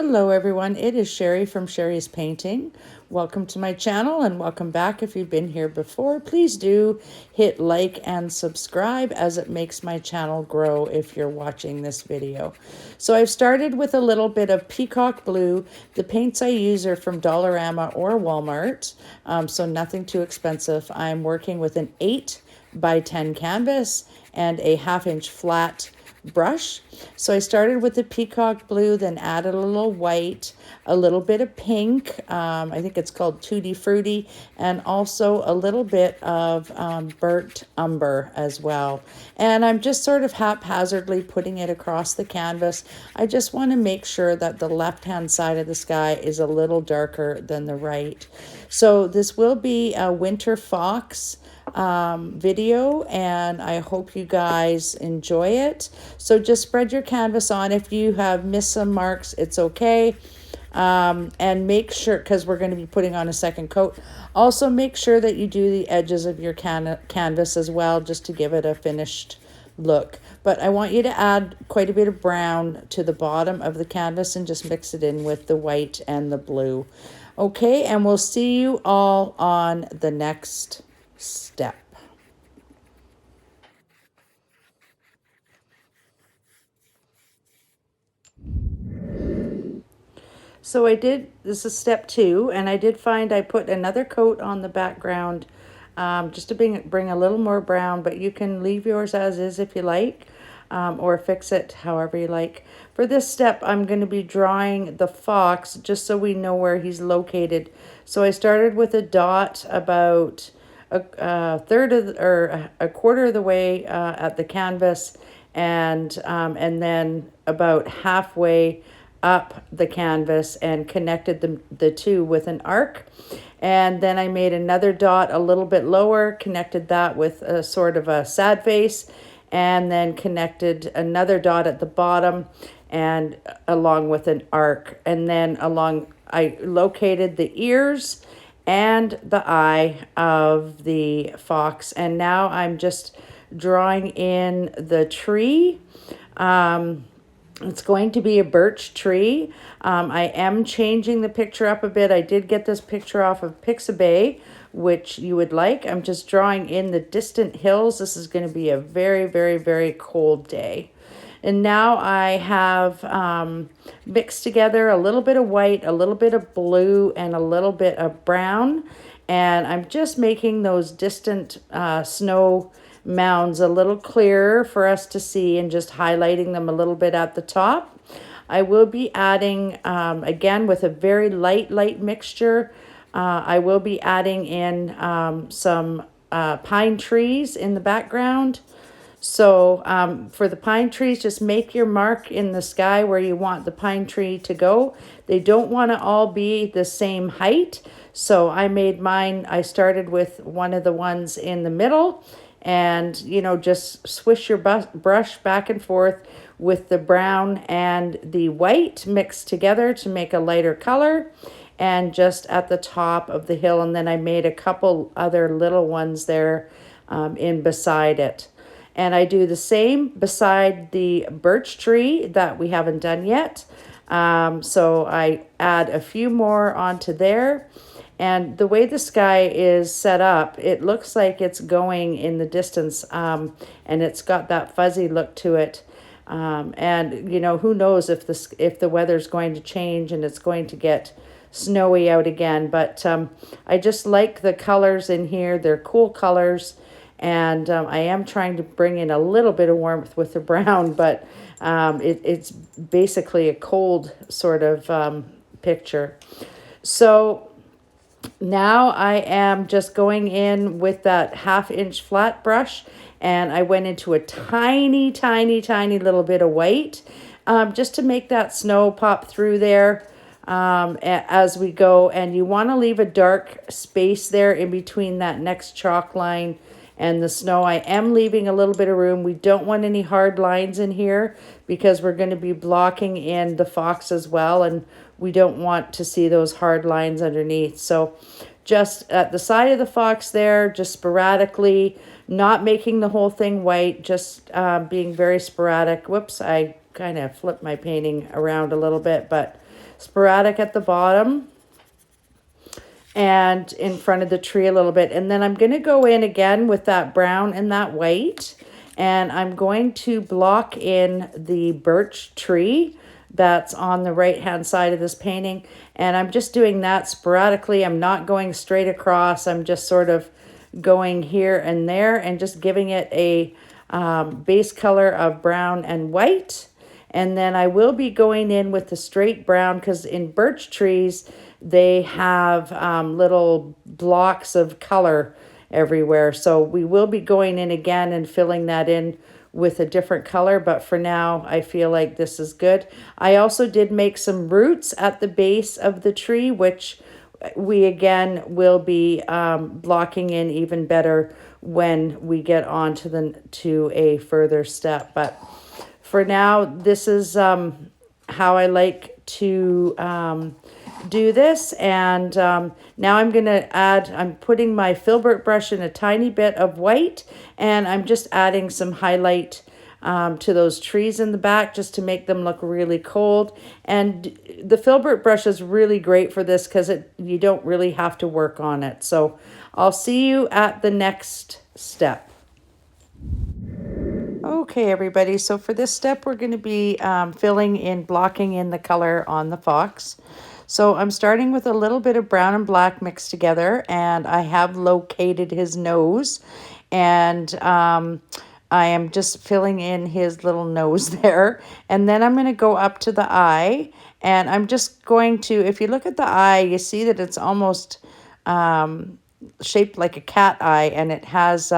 Hello everyone, it is Sharie from Sharie's Painting. Welcome to my channel and welcome back if you've been here before. Please do hit like and subscribe as it makes my channel grow if you're watching this video. So I've started with a little bit of Peacock blue. The paints I use are from Dollarama or Walmart, so nothing too expensive. I'm working with an 8 by 10 canvas and a 1/2 inch flat brush. So I started with the Peacock blue, then added a little white, a little bit of pink, I think it's called Tutti Frutti, and also a little bit of burnt umber as well. And I'm just sort of haphazardly putting it across the canvas. I just want to make sure that the left-hand side of the sky is a little darker than the right. So this will be a winter fox video, and I hope you guys enjoy it. So just spread your canvas on. If you have missed some marks, it's okay. And make sure, because we're going to be putting on a second coat, also make sure that you do the edges of your canvas as well, just to give it a finished look. But I want you to add quite a bit of brown to the bottom of the canvas and just mix it in with the white and the blue. Okay, and we'll see you all on the next step. So this is step 2, and I did find I put another coat on the background just to bring a little more brown, but you can leave yours as is if you like, or fix it however you like. For this step, I'm going to be drawing the fox just so we know where he's located. So I started with a dot about a third of or a quarter of the way at the canvas, and then about halfway up the canvas, and connected the two with an arc. And then I made another dot a little bit lower, connected that with a sort of a sad face, and then connected another dot at the bottom and along with an arc. And then I located the ears and the eye of the fox. And now I'm just drawing in the tree. It's going to be a birch tree. I am changing the picture up a bit. I did get this picture off of Pixabay, which you would like. I'm just drawing in the distant hills. This is going to be a very, very, very cold day. And now I have mixed together a little bit of white, a little bit of blue, and a little bit of brown. And I'm just making those distant snow mounds a little clearer for us to see, and just highlighting them a little bit at the top. I will be adding, again, with a very light mixture, I will be adding in some pine trees in the background. So for the pine trees, just make your mark in the sky where you want the pine tree to go. They don't want to all be the same height. So I made mine, I started with one of the ones in the middle, and just swish your brush back and forth with the brown and the white mixed together to make a lighter color, and just at the top of the hill. And then I made a couple other little ones there in beside it. And I do the same beside the birch tree that we haven't done yet. So I add a few more onto there. And the way the sky is set up, it looks like it's going in the distance, and it's got that fuzzy look to it. And who knows if the weather's going to change and it's going to get snowy out again. But I just like the colors in here. They're cool colors, and I am trying to bring in a little bit of warmth with the brown, but it's basically a cold sort of picture. So now I am just going in with that 1/2 inch flat brush, and I went into a tiny little bit of white, just to make that snow pop through there as we go. And you want to leave a dark space there in between that next chalk line and the snow. I am leaving a little bit of room. We don't want any hard lines in here because we're going to be blocking in the fox as well, and we don't want to see those hard lines underneath. So just at the side of the fox there, just sporadically, not making the whole thing white, just being very sporadic. Whoops, I kind of flipped my painting around a little bit, but sporadic at the bottom and in front of the tree a little bit. And then I'm going to go in again with that brown and that white, and I'm going to block in the birch tree that's on the right hand side of this painting. And I'm just doing that sporadically. I'm not going straight across. I'm just sort of going here and there and just giving it a base color of brown and white. And then I will be going in with the straight brown, because in birch trees, they have little blocks of color everywhere. So we will be going in again and filling that in with a different color. But for now, I feel like this is good. I also did make some roots at the base of the tree, which we again will be blocking in even better when we get on to a further step. But for now, this is how I like to do this. And now I'm going to I'm putting my filbert brush in a tiny bit of white, and I'm just adding some highlight to those trees in the back just to make them look really cold. And the filbert brush is really great for this because you don't really have to work on it. So I'll see you at the next step. Okay, everybody, so for this step, we're going to be blocking in the color on the fox. So I'm starting with a little bit of brown and black mixed together, and I have located his nose, and I am just filling in his little nose there. And then I'm going to go up to the eye, and I'm just going to, if you look at the eye, you see that it's almost shaped like a cat eye, and it has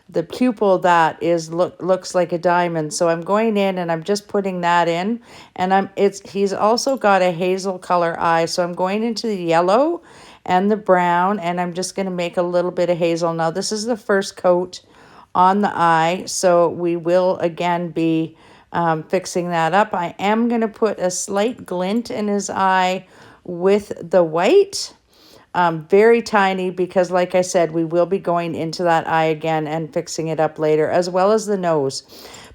the pupil that looks like a diamond. So I'm going in and I'm just putting that in, and he's also got a hazel color eye. So I'm going into the yellow and the brown, and I'm just going to make a little bit of hazel. Now this is the first coat on the eye, so we will again be fixing that up. I am going to put a slight glint in his eye with the white. Very tiny, because like I said, we will be going into that eye again and fixing it up later, as well as the nose.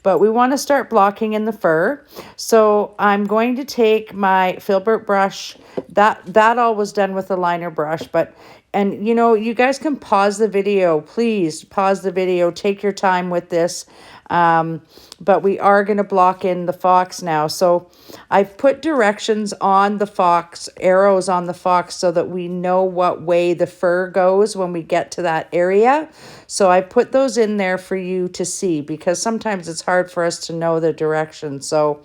But we want to start blocking in the fur. So I'm going to take my filbert brush. That all was done with the liner brush, and you know, you guys can pause the video. Please pause the video. Take your time with this. But we are going to block in the fox now. So I've put directions on the fox, arrows on the fox, so that we know what way the fur goes when we get to that area. So I put those in there for you to see, because sometimes it's hard for us to know the direction. So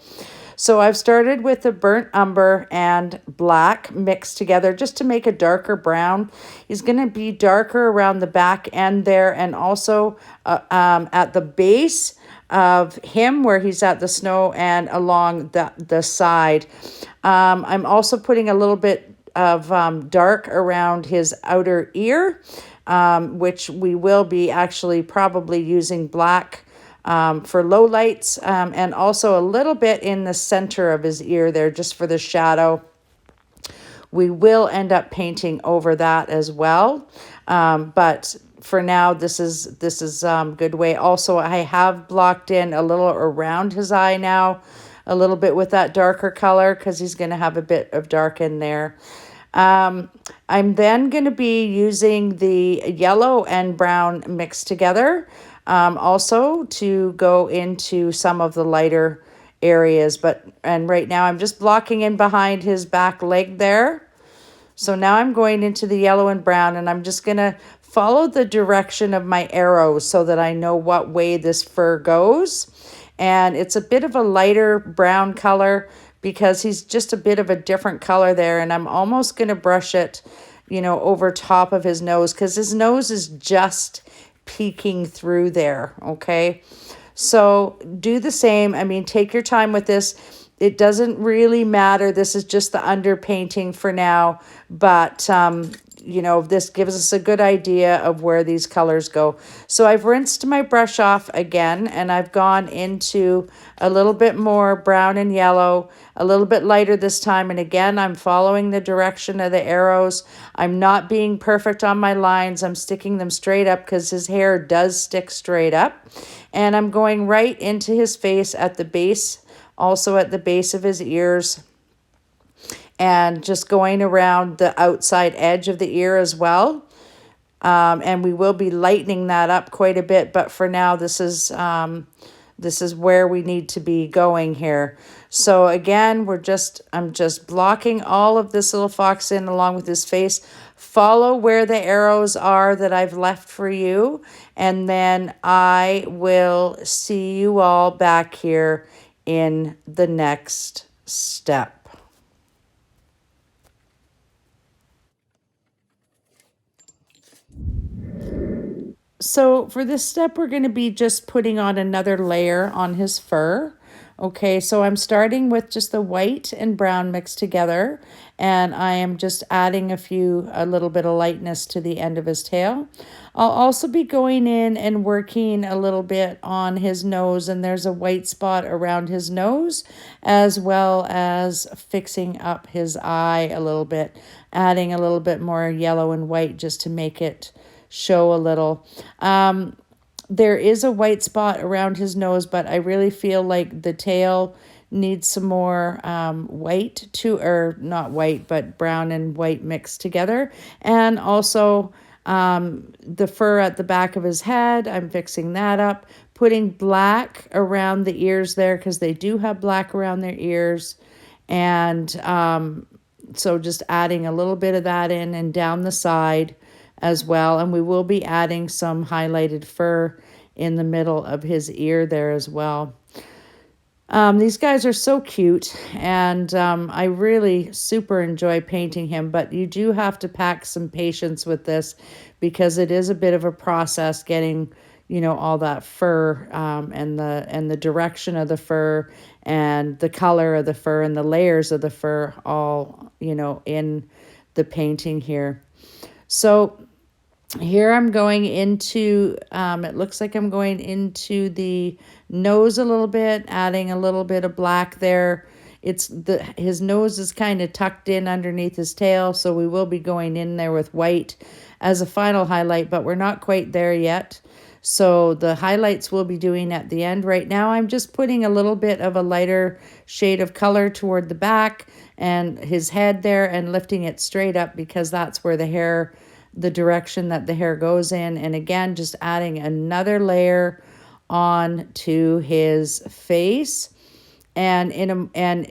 I've started with the burnt umber and black mixed together just to make a darker brown. He's going to be darker around the back end there, and also at the base of him where he's at the snow and along the side. I'm also putting a little bit of dark around his outer ear, which we will be actually probably using black for low lights, and also a little bit in the center of his ear there just for the shadow. We will end up painting over that as well, but for now this is good way. Also, I have blocked in a little around his eye now, a little bit with that darker color, because he's going to have a bit of dark in there. I'm then going to be using the yellow and brown mixed together, also to go into some of the lighter areas. And right now I'm just blocking in behind his back leg there. So now I'm going into the yellow and brown, and I'm just going to follow the direction of my arrows so that I know what way this fur goes. And it's a bit of a lighter brown color because he's just a bit of a different color there. And I'm almost going to brush it, over top of his nose, because his nose is just peeking through there. Okay. So do the same. I mean, take your time with this. It doesn't really matter. This is just the underpainting for now. But, this gives us a good idea of where these colors go. So I've rinsed my brush off again, and I've gone into a little bit more brown and yellow, a little bit lighter this time. And again, I'm following the direction of the arrows. I'm not being perfect on my lines. I'm sticking them straight up because his hair does stick straight up. And I'm going right into his face at the base, also at the base of his ears. and just going around the outside edge of the ear as well. And we will be lightening that up quite a bit, but for now, this is where we need to be going here. So again, I'm just blocking all of this little fox in along with his face. Follow where the arrows are that I've left for you, and then I will see you all back here in the next step. So for this step, we're going to be just putting on another layer on his fur. Okay, so I'm starting with just the white and brown mixed together, and I am just adding a little bit of lightness to the end of his tail. I'll also be going in and working a little bit on his nose, and there's a white spot around his nose, as well as fixing up his eye a little bit, adding a little bit more yellow and white just to make it show a little. There is a white spot around his nose, but I really feel like the tail needs some more white or not white, but brown and white mixed together. And also the fur at the back of his head, I'm fixing that up, putting black around the ears there because they do have black around their ears. And so just adding a little bit of that in and down the side as well. And we will be adding some highlighted fur in the middle of his ear there as well. These guys are so cute, and I really super enjoy painting him, but you do have to pack some patience with this because it is a bit of a process getting, all that fur and the direction of the fur and the color of the fur and the layers of the fur all, in the painting here. So here I'm going into, it looks like I'm going into the nose a little bit, adding a little bit of black there. His nose is kind of tucked in underneath his tail, so we will be going in there with white as a final highlight, but we're not quite there yet. So the highlights we'll be doing at the end. Right now I'm just putting a little bit of a lighter shade of color toward the back and his head there and lifting it straight up because that's where the direction that the hair goes in. And again, just adding another layer on to his face. And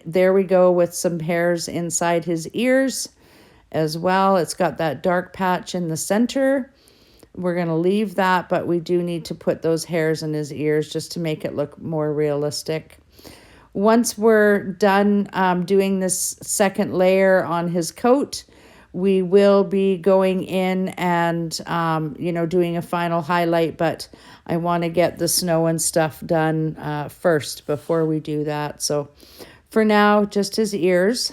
there we go with some hairs inside his ears as well. It's got that dark patch in the center. We're going to leave that, but we do need to put those hairs in his ears just to make it look more realistic. Once we're done doing this second layer on his coat, we will be going in and, doing a final highlight, but I want to get the snow and stuff done first before we do that. So for now, just his ears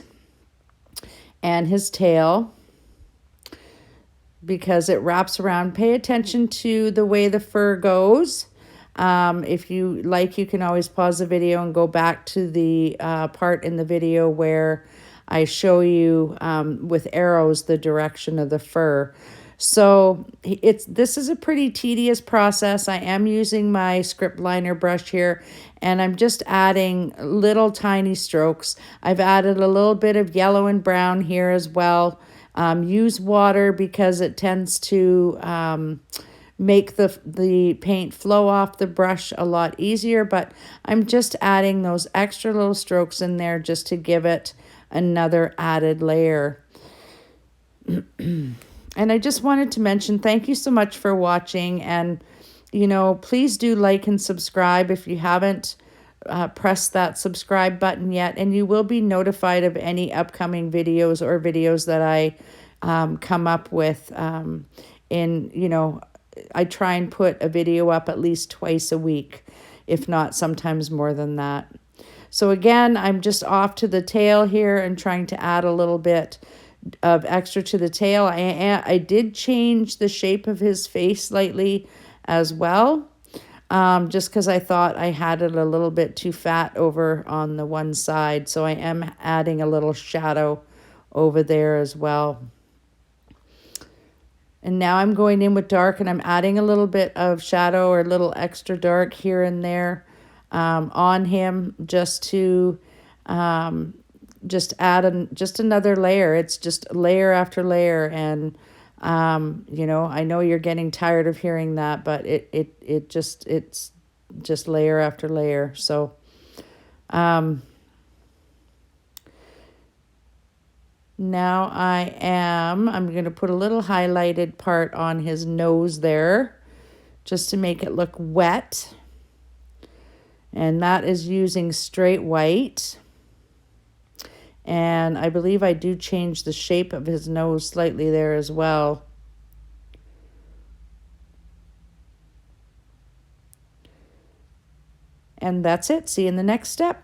and his tail, because it wraps around. Pay attention to the way the fur goes. If you like, you can always pause the video and go back to the part in the video where I show you with arrows the direction of the fur. So this is a pretty tedious process. I am using my script liner brush here, and I'm just adding little tiny strokes. I've added a little bit of yellow and brown here as well. Use water because it tends to make the paint flow off the brush a lot easier, but I'm just adding those extra little strokes in there just to give it another added layer. And I just wanted to mention, thank you so much for watching, and please do like and subscribe if you haven't pressed that subscribe button yet, and you will be notified of any upcoming videos or videos that I come up with. I try and put a video up at least twice a week, if not sometimes more than that. So again, I'm just off to the tail here and trying to add a little bit of extra to the tail. I did change the shape of his face slightly as well, just because I thought I had it a little bit too fat over on the one side. So I am adding a little shadow over there as well. And now I'm going in with dark, and I'm adding a little bit of shadow or a little extra dark here and there on him, just to just add just another layer. It's just layer after layer. And, you know, I know you're getting tired of hearing that, but it's just layer after layer. So, now I'm going to put a little highlighted part on his nose there just to make it look wet. And that is using straight white. And I believe I do change the shape of his nose slightly there as well. And that's it. See you in the next step.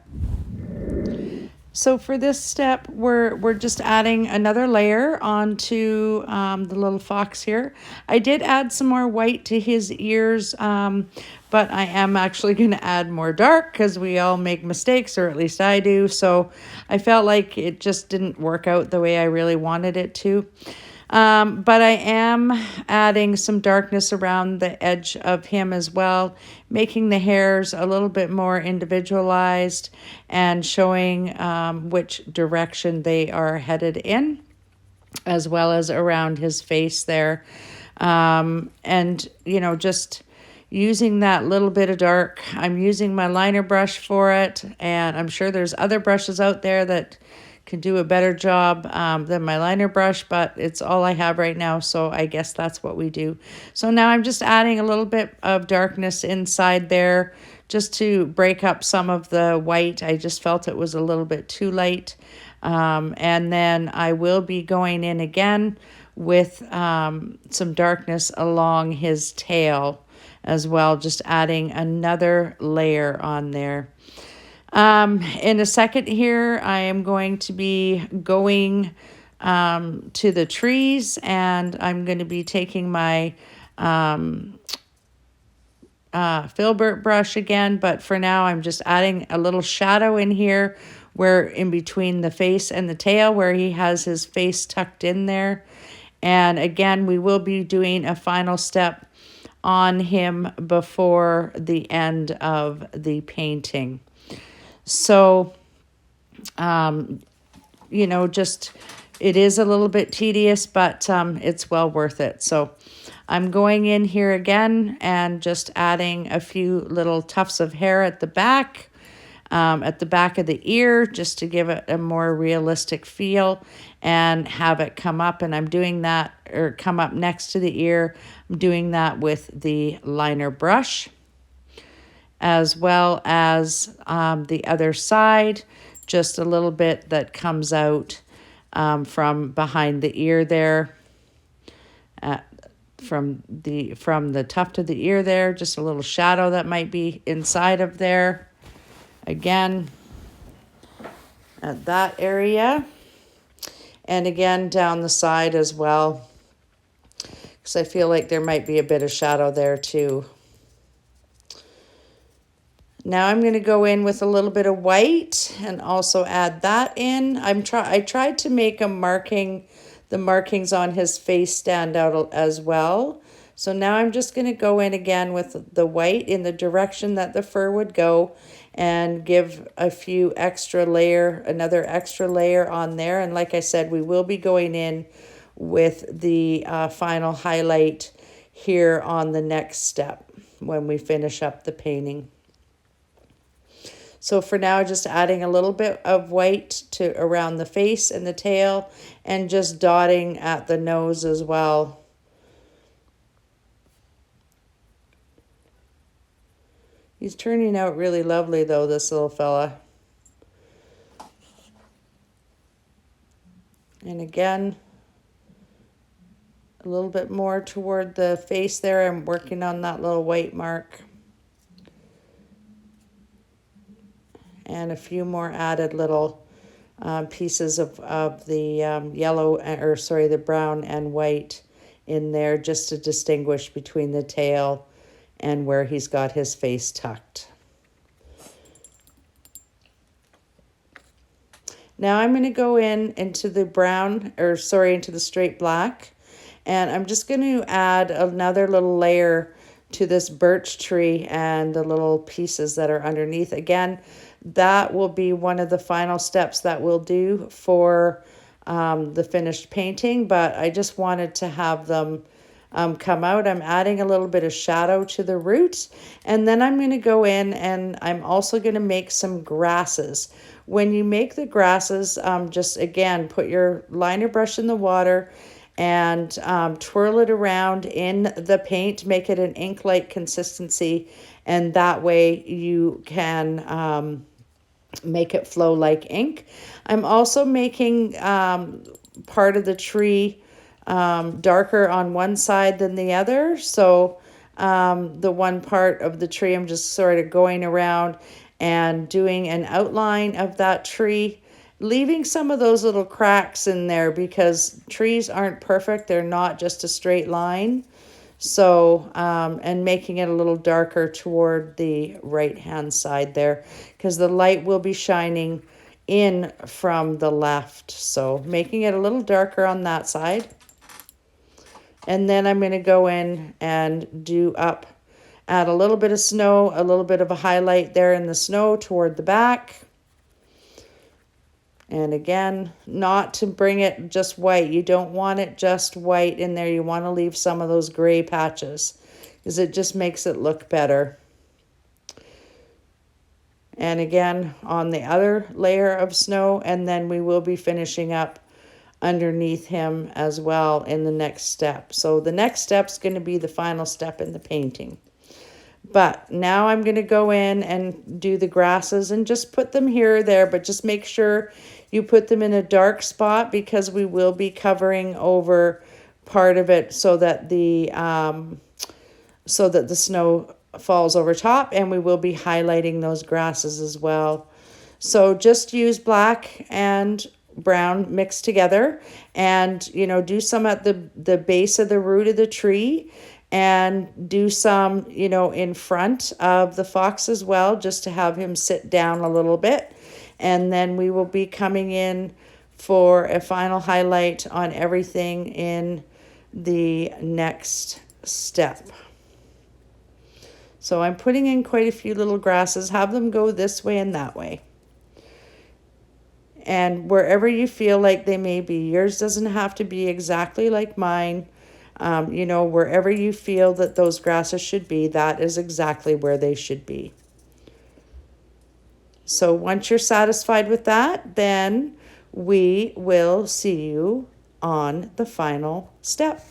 So for this step, we're just adding another layer onto the little fox here. I did add some more white to his ears, but I am actually going to add more dark because we all make mistakes, or at least I do. So I felt like it just didn't work out the way I really wanted it to. But I am adding some darkness around the edge of him as well, making the hairs a little bit more individualized and showing which direction they are headed in, as well as around his face there. And, you know, just using that little bit of dark. I'm using my liner brush for it, and I'm sure there's other brushes out there that can do a better job than my liner brush, but it's all I have right now, so I guess that's what we do. So now I'm just adding a little bit of darkness inside there just to break up some of the white. I just felt it was a little bit too light. And then I will be going in again with some darkness along his tail as well, just adding another layer on there. In a second here, I am going to be going to the trees, and I'm going to be taking my filbert brush again, but for now I'm just adding a little shadow in here where in between the face and the tail where he has his face tucked in there. And again, we will be doing a final step on him before the end of the painting. So, you know, just, it is a little bit tedious, but it's well worth it. So I'm going in here again and just adding a few little tufts of hair at the back of the ear, just to give it a more realistic feel and have it come up. And I'm doing that, or come up next to the ear. I'm doing that with the liner brush, as well as the other side, just a little bit that comes out from behind the ear there, from the tuft of the ear there, just a little shadow that might be inside of there. Again, at that area, and again down the side as well, because I feel like there might be a bit of shadow there too. Now I'm going to go in with a little bit of white and also add that in. I tried to make the markings on his face stand out as well. So now I'm just going to go in again with the white in the direction that the fur would go, and give a few another extra layer on there. And like I said, we will be going in with the final highlight here on the next step when we finish up the painting. So for now, just adding a little bit of white to around the face and the tail, and just dotting at the nose as well. He's turning out really lovely though, this little fella. And again, a little bit more toward the face there. I'm working on that little white mark. And a few more added little pieces of the yellow, or sorry, the brown and white in there, just to distinguish between the tail and where he's got his face tucked. Now I'm going to go into the into the straight black, and I'm just going to add another little layer to this birch tree and the little pieces that are underneath. Again, that will be one of the final steps that we'll do for the finished painting, but I just wanted to have them come out. I'm adding a little bit of shadow to the roots, and then I'm going to go in and I'm also going to make some grasses. When you make the grasses, just again, put your liner brush in the water and twirl it around in the paint, make it an ink-like consistency, and that way you can make it flow like ink. I'm also making part of the tree darker on one side than the other. So the one part of the tree, I'm just sort of going around and doing an outline of that tree, leaving some of those little cracks in there because trees aren't perfect. They're not just a straight line. So, and making it a little darker toward the right-hand side there because the light will be shining in from the left. So making it a little darker on that side. And then I'm going to go in and add a little bit of snow, a little bit of a highlight there in the snow toward the back. And again, not to bring it just white. You don't want it just white in there. You want to leave some of those gray patches because it just makes it look better. And again, on the other layer of snow, and then we will be finishing up underneath him as well in the next step. So the next step is going to be the final step in the painting. But now I'm going to go in and do the grasses and just put them here or there, but just make sure you put them in a dark spot because we will be covering over part of it so that the snow falls over top, and we will be highlighting those grasses as well. So just use black and brown mixed together, and do some at the base of the root of the tree, and do some in front of the fox as well, just to have him sit down a little bit. And then we will be coming in for a final highlight on everything in the next step. So I'm putting in quite a few little grasses. Have them go this way and that way. And wherever you feel like they may be. Yours doesn't have to be exactly like mine. Wherever you feel that those grasses should be, that is exactly where they should be. So once you're satisfied with that, then we will see you on the final step.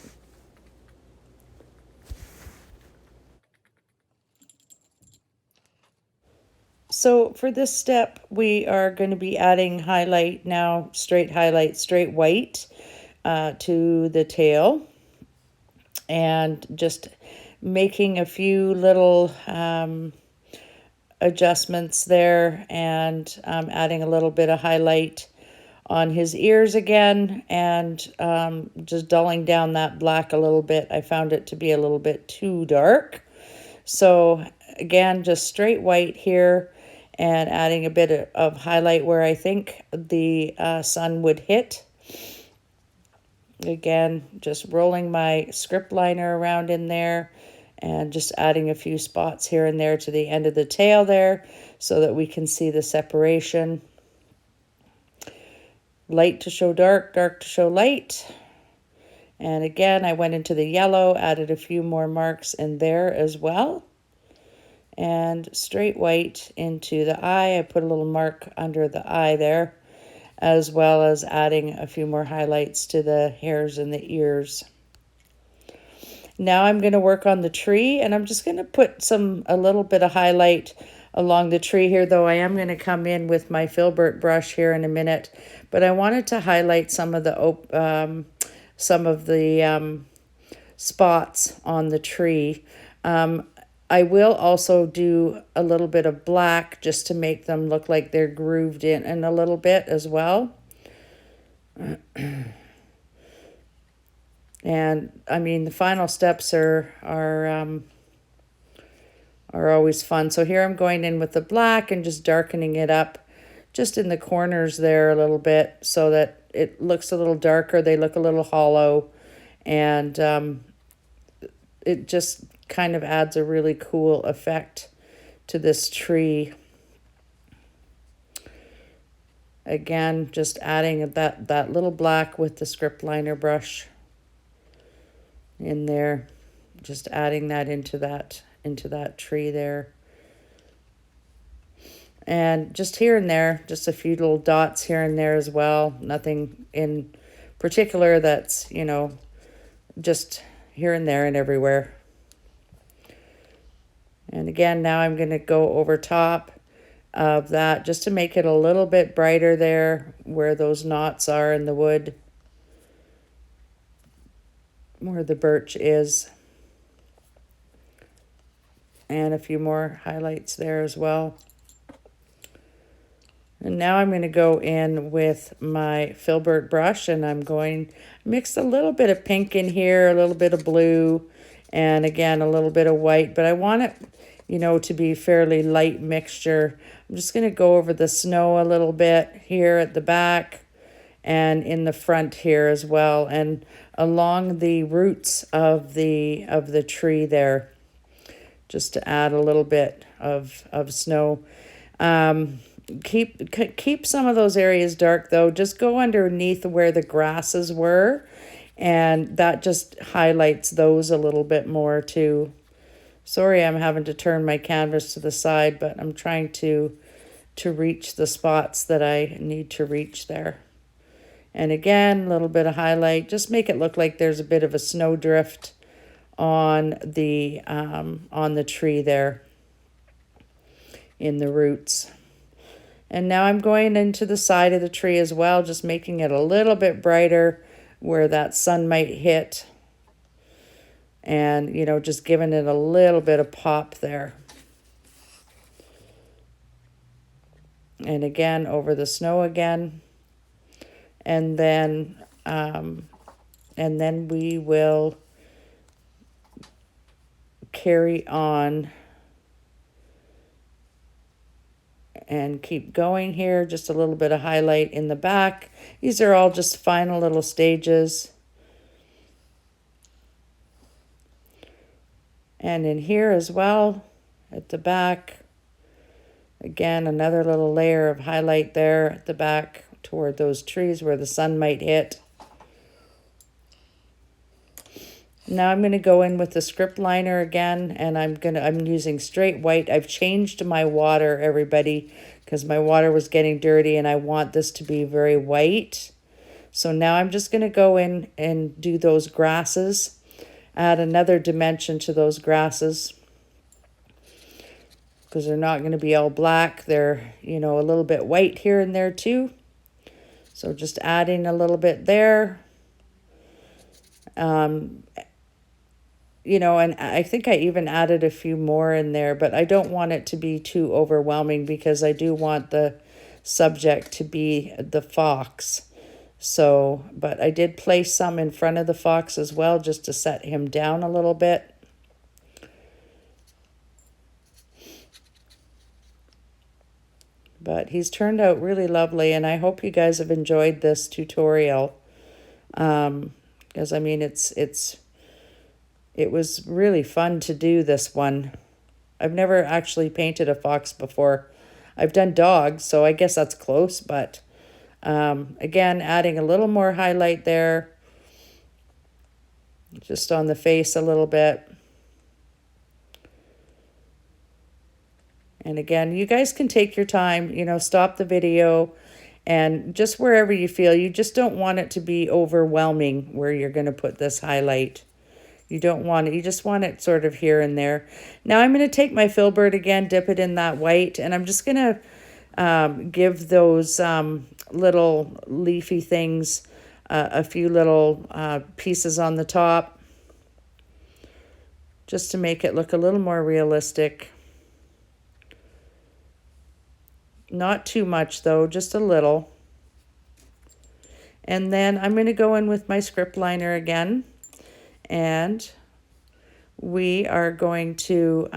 So for this step, we are going to be adding highlight now, straight highlight, straight white to the tail, and just making a few little adjustments there, and adding a little bit of highlight on his ears again, and just dulling down that black a little bit. I found it to be a little bit too dark. So again, just straight white here, and adding a bit of highlight where I think the sun would hit. Again, just rolling my script liner around in there, and just adding a few spots here and there to the end of the tail there so that we can see the separation. Light to show dark, dark to show light. And again, I went into the yellow, added a few more marks in there as well. And straight white into the eye. I put a little mark under the eye there, as well as adding a few more highlights to the hairs and the ears. Now I'm going to work on the tree, and I'm just going to put a little bit of highlight along the tree here, though I am going to come in with my filbert brush here in a minute. But I wanted to highlight some of the spots on the tree. I will also do a little bit of black just to make them look like they're grooved in a little bit as well. And I mean, the final steps are always fun. So here I'm going in with the black and just darkening it up just in the corners there a little bit so that it looks a little darker. They look a little hollow, and it just kind of adds a really cool effect to this tree. Again, just adding that little black with the script liner brush in there. Just adding that into that tree there. And just here and there, just a few little dots here and there as well. Nothing in particular that's, you know, just here and there and everywhere. And again, now I'm going to go over top of that just to make it a little bit brighter there where those knots are in the wood, where the birch is. And a few more highlights there as well. And now I'm going to go in with my filbert brush, and I'm going to mix a little bit of pink in here, a little bit of blue, and again, a little bit of white. But I want it, you know, to be fairly light mixture. I'm just going to go over the snow a little bit here at the back and in the front here as well, and along the roots of the tree there, just to add a little bit of snow. Keep some of those areas dark though. Just go underneath where the grasses were, and that just highlights those a little bit more too. Sorry, I'm having to turn my canvas to the side, but I'm trying to reach the spots that I need to reach there. And again, a little bit of highlight. Just make it look like there's a bit of a snow drift on the tree there in the roots. And now I'm going into the side of the tree as well, just making it a little bit brighter where that sun might hit. And, you know, just giving it a little bit of pop there. And again, over the snow again. And then we will carry on and keep going here. Just a little bit of highlight in the back. These are all just final little stages. And in here as well, at the back, again, another little layer of highlight there at the back toward those trees where the sun might hit. Now I'm going to go in with the script liner again, and I'm using straight white. I've changed my water, everybody, because my water was getting dirty and I want this to be very white. So now I'm just going to go in and do those grasses, add another dimension to those grasses, because they're not going to be all black. They're, you know, a little bit white here and there too. So just adding a little bit there. You know, and I think I even added a few more in there, but I don't want it to be too overwhelming because I do want the subject to be the fox. So, but I did place some in front of the fox as well, just to set him down a little bit. But he's turned out really lovely, and I hope you guys have enjoyed this tutorial. Because I mean, it was really fun to do this one. I've never actually painted a fox before. I've done dogs, so I guess that's close, but again, adding a little more highlight there, just on the face a little bit. And again, you guys can take your time, you know, stop the video, and just wherever you feel, you just don't want it to be overwhelming where you're going to put this highlight. You don't want it, you just want it sort of here and there. Now I'm going to take my filbert again, dip it in that white, and I'm just going to give those little leafy things a few little pieces on the top, just to make it look a little more realistic. Not too much though, just a little. And then I'm going to go in with my script liner again, and we are going to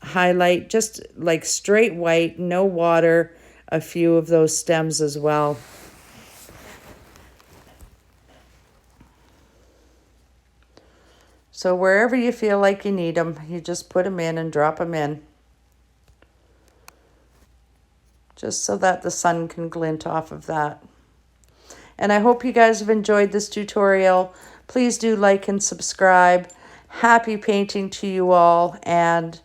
highlight just like straight white, no water, a few of those stems as well. So wherever you feel like you need them, you just put them in and drop them in. just so that the sun can glint off of that. And I hope you guys have enjoyed this tutorial. Please do like and subscribe. Happy painting to you all, and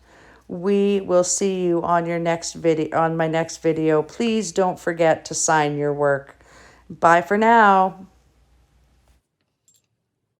we will see you on your next video, on my next video. Please don't forget to sign your work. Bye for now.